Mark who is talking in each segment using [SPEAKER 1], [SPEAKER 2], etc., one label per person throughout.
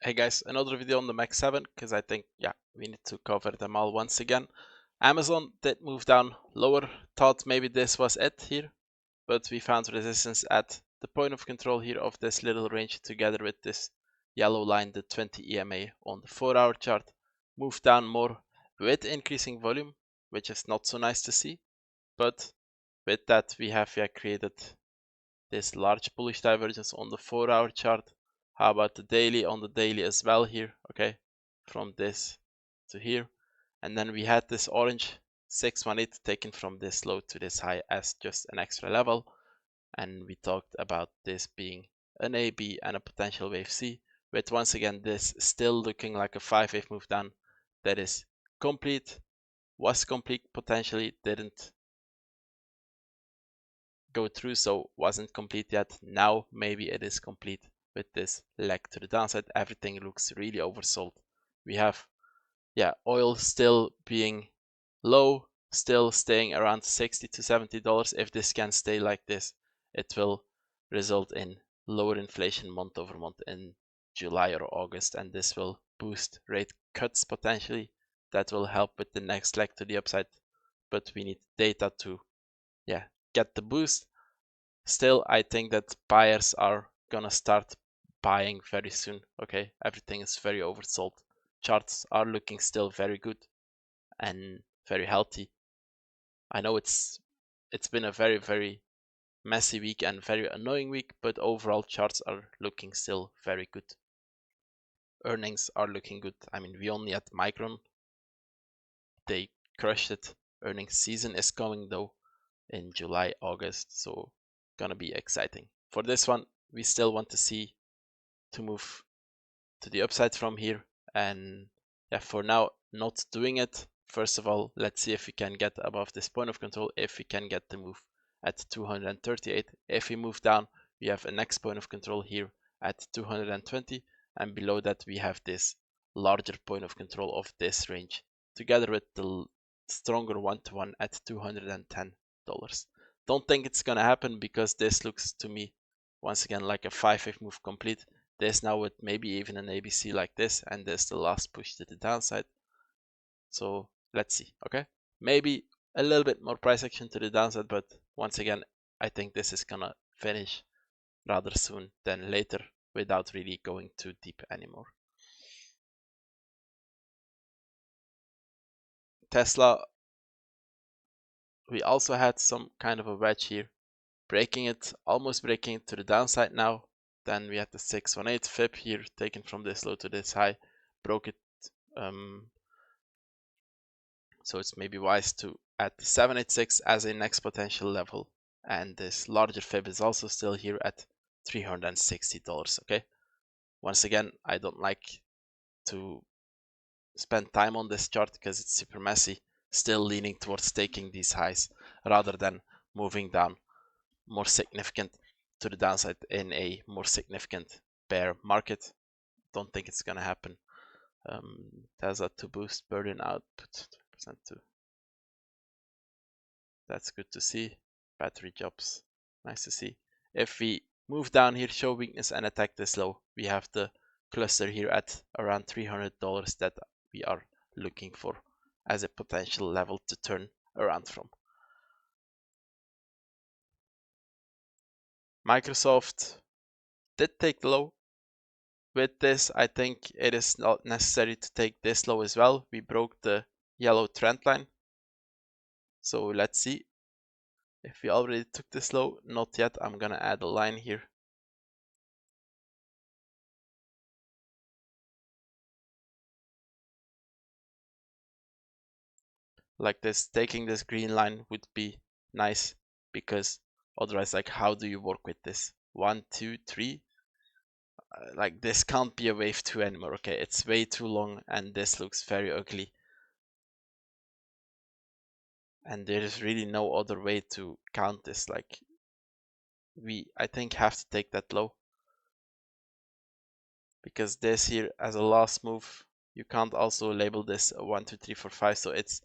[SPEAKER 1] Hey guys, another video on the Mac 7 because I think, yeah, we need to cover them all once again. Amazon did move down lower, thought maybe this was it here, but we found resistance at the point of control here of this little range together with this yellow line, the 20 EMA on the 4-hour chart. Moved down more with increasing volume, which is not so nice to see, but with that we have created this large bullish divergence on the 4-hour chart. How about the daily? On the daily as well here, okay, from this to here. And then we had this orange 618 taken from this low to this high as just an extra level. And we talked about this being an A, B, and a potential wave C, with once again this still looking like a 5-wave move down that is complete, was complete potentially, didn't go through, so wasn't complete yet. Now maybe it is complete with this leg to the downside. Everything looks really oversold. We have oil still being low, still staying around $60 to $70. If this can stay like this, it will result in lower inflation month over month in July or August, and this will boost rate cuts potentially. That will help with the next leg to the upside, but we need data to get the boost. Still, I think that buyers are gonna start buying very soon. Okay, everything is very oversold. Charts are looking still very good and very healthy. I know it's been a very messy week and very annoying week, but overall charts are looking still very good. Earnings are looking good. I mean, we only had Micron. They crushed it. Earnings season is coming though in July, August, so gonna be exciting. For this one, we still want to see to move to the upside from here, and for now not doing it. First of all, let's see if we can get above this point of control, if we can get the move at 238. If we move down, we have a next point of control here at 220, and below that we have this larger point of control of this range together with the stronger one-to-one at $210. Don't think it's gonna happen because this looks to me once again like a 5-wave move complete. This now with maybe even an ABC like this, and this the last push to the downside. So let's see. Okay, maybe a little bit more price action to the downside, but once again I think this is gonna finish rather soon than later without really going too deep anymore. Tesla, we also had some kind of a wedge here, breaking it, almost breaking it to the downside now. Then we had the 618 fib here taken from this low to this high, broke it. So it's maybe wise to add the 786 as a next potential level. And this larger fib is also still here at $360. Okay, once again, I don't like to spend time on this chart because it's super messy. Still leaning towards taking these highs rather than moving down more significant to the downside in a more significant bear market. Don't think it's gonna happen. Tesla to boost burden output 20% too. That's good to see. Battery jobs, nice to see. If we move down here, show weakness and attack this low, we have the cluster here at around $300 that we are looking for as a potential level to turn around from. Microsoft did take the low. With this, I think it is not necessary to take this low as well. We broke the yellow trend line. So let's see if we already took this low. Not yet. I'm gonna add a line here. Like this, taking this green line would be nice, because otherwise, like, how do you work with this? 1, 2, 3. Like, this can't be a wave 2 anymore. Okay, it's way too long and this looks very ugly. And there is really no other way to count this. Like, we, I think, have to take that low, because this here as a last move, you can't also label this a 1, 2, 3, 4, 5. So it's,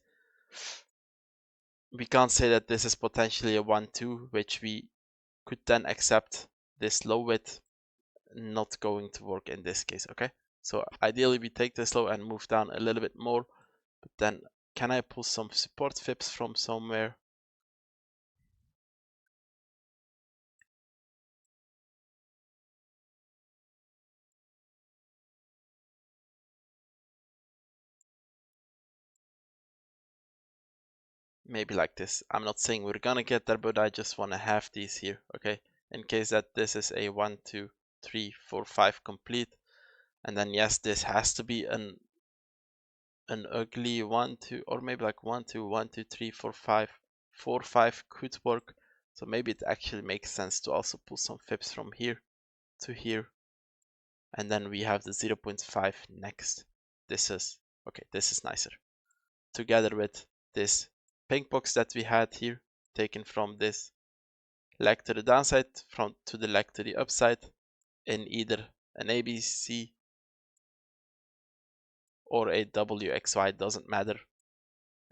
[SPEAKER 1] we can't say that this is potentially a 1, 2, which we could then accept this low with. Not going to work in this case. Okay, So ideally we take this low and move down a little bit more, but then can I pull some support fips from somewhere? Maybe like this. I'm not saying we're gonna get there, but I just want to have these here, okay? In case that this is a 1, 2, 3, 4, 5 complete. And then yes, this has to be an ugly 1, 2, or maybe like 1, 2, 1, 2, 3, 4, 5. 4, 5 could work. So maybe it actually makes sense to also pull some fips from here to here. And then we have the 0.5 next. This is, okay, this is nicer. Together with this pink box that we had here, taken from this leg to the downside, from to the leg to the upside, in either an ABC or a WXY, doesn't matter.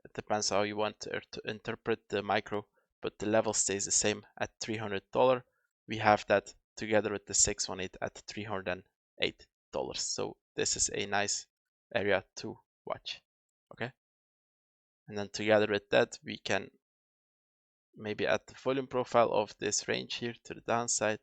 [SPEAKER 1] It depends how you want to interpret the micro, but the level stays the same at $300. We have that together with the 618 at $308. So this is a nice area to watch. Okay. And then together with that, we can maybe add the volume profile of this range here to the downside.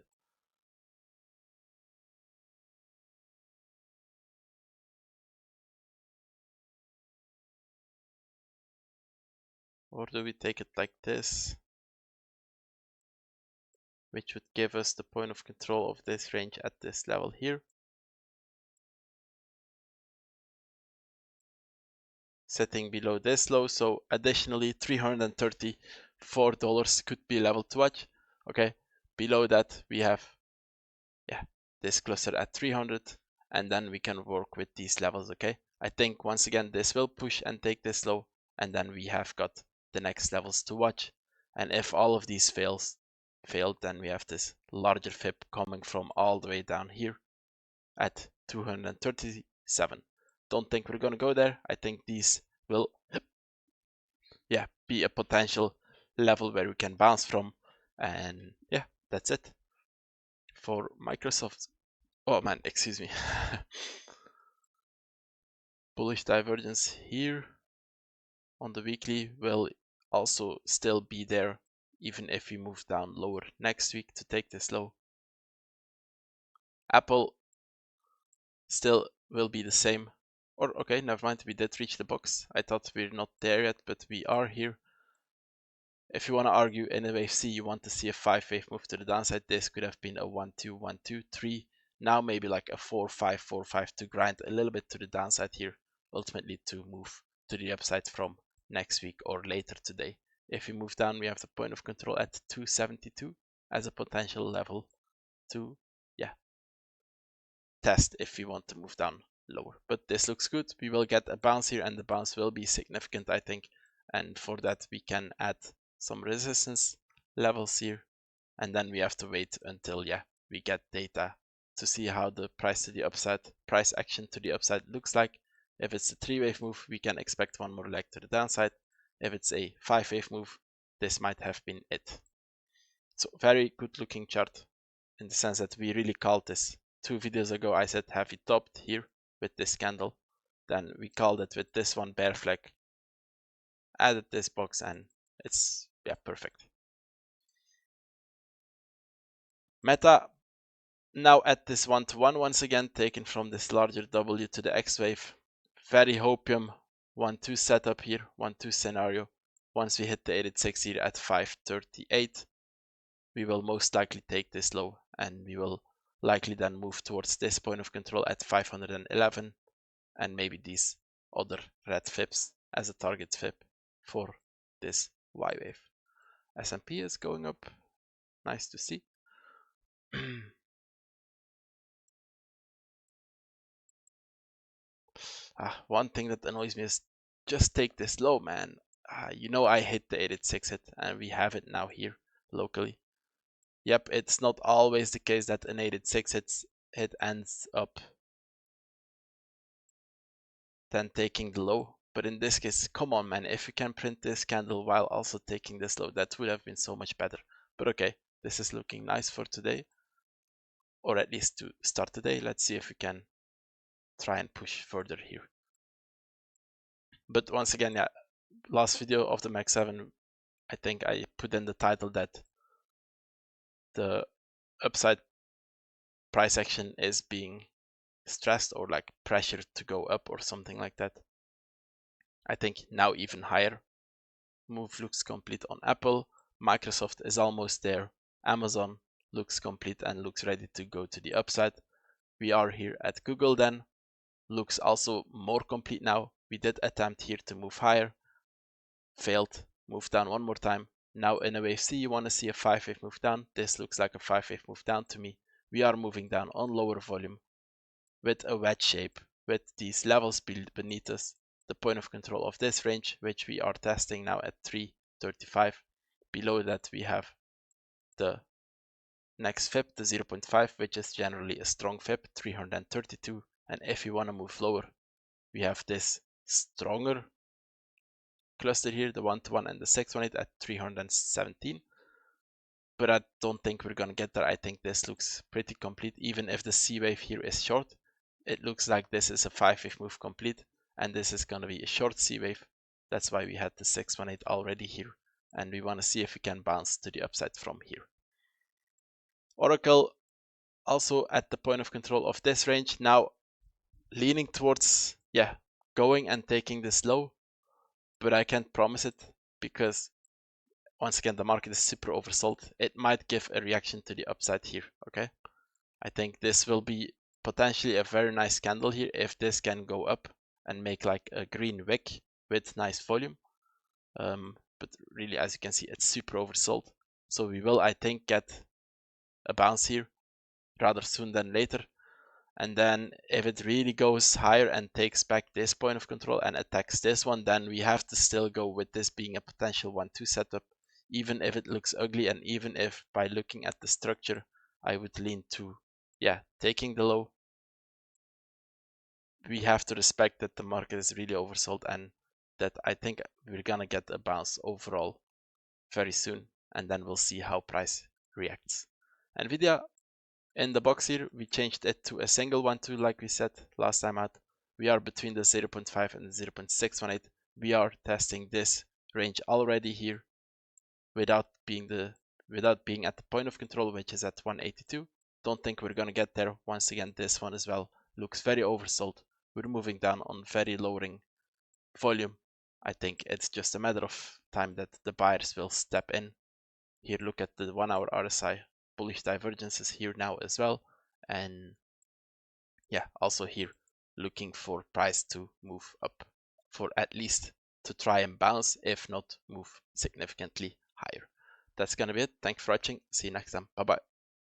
[SPEAKER 1] Or do we take it like this, which would give us the point of control of this range at this level here. Setting below this low, so additionally $334 could be level to watch. Okay, below that we have this cluster at 300, and then we can work with these levels. Okay, I think once again this will push and take this low, and then we have got the next levels to watch. And if all of these failed, then we have this larger fib coming from all the way down here at 237. Don't think we're gonna go there. I think these will be a potential level where we can bounce from. And yeah, that's it for Microsoft. Oh man, excuse me. Bullish divergence here on the weekly will also still be there, even if we move down lower next week to take this low. Apple still will be the same. Or okay, never mind, we did reach the box. I thought we're not there yet, but we are here. If you want to argue in a wave C, you want to see a 5-wave move to the downside. This could have been a 1, 2, 1, 2, 3. Now maybe like a 4, 5, 4, 5 to grind a little bit to the downside here, ultimately to move to the upside from next week or later today. If we move down, we have the point of control at 272 as a potential level to test if we want to move down lower. But this looks good. We will get a bounce here, and the bounce will be significant, I think. And for that, we can add some resistance levels here, and then we have to wait until we get data to see how the price to the upside, price action to the upside looks like. If it's a 3-wave move, we can expect one more leg to the downside. If it's a 5-wave move, this might have been it. So very good looking chart in the sense that we really called this. 2 videos ago I said have we topped here with this candle, then we called it with this one bear flag, added this box, and it's perfect. Meta now at this 1-to-1 once again, taken from this larger W to the X wave. Very hopium 1-2 setup here, 1-2 scenario. Once we hit the 86 here at 538, we will most likely take this low, and we will likely then move towards this point of control at 511, and maybe these other red fibs as a target fib for this Y wave. S&P is going up, nice to see. One thing that annoys me is just take this low, man. You know I hit the 886 hit, and we have it now here locally. Yep, it's not always the case that an 886 hit ends up then taking the low. But in this case, come on, man, if you can print this candle while also taking this low, that would have been so much better. But okay, this is looking nice for today, or at least to start today. Let's see if we can try and push further here. But once again, yeah, last video of the Max 7, I think I put in the title that the upside price action is being stressed or like pressured to go up or something like that. I think now even higher. Move looks complete on Apple. Microsoft is almost there. Amazon looks complete and looks ready to go to the upside. We are here at Google then. Looks also more complete now. We did attempt here to move higher. Failed. Move down one more time. Now in a wave C, you want to see a 5-wave move down. This looks like a 5-wave move down to me. We are moving down on lower volume with a wedge shape with these levels beneath us. The point of control of this range, which we are testing now at 335. Below that we have the next fib, the 0.5, which is generally a strong fib, 332. And if you want to move lower, we have this stronger cluster here, the 1-to-1 and the 618 at 317. But I don't think we're going to get there. I think this looks pretty complete, even if the C wave here is short. It looks like this is a 5-wave move complete, and this is going to be a short C wave. That's why we had the 618 already here, and we want to see if we can bounce to the upside from here. Oracle also at the point of control of this range, now leaning towards going and taking this low, but I can't promise it because once again the market is super oversold. It might give a reaction to the upside here. Okay, I think this will be potentially a very nice candle here if this can go up and make like a green wick with nice volume. But really, as you can see, it's super oversold. So we will, I think, get a bounce here rather soon than later. And then if it really goes higher and takes back this point of control and attacks this one, then we have to still go with this being a potential 1-2 setup, even if it looks ugly, and even if by looking at the structure, I would lean to taking the low. We have to respect that the market is really oversold and that I think we're gonna get a bounce overall very soon, and then we'll see how price reacts. Nvidia in the box here, we changed it to a single 1-2 like we said last time out. We are between the 0.5 and the 0.618. We are testing this range already here without being at the point of control, which is at 182. Don't think we're gonna get there. Once again, this one as well looks very oversold. We're moving down on very lowering volume. I think it's just a matter of time that the buyers will step in. Here, look at the 1 hour RSI bullish divergences here now as well. And also here looking for price to move up for at least to try and bounce, if not move significantly higher. That's gonna be it. Thanks for watching. See you next time. Bye bye.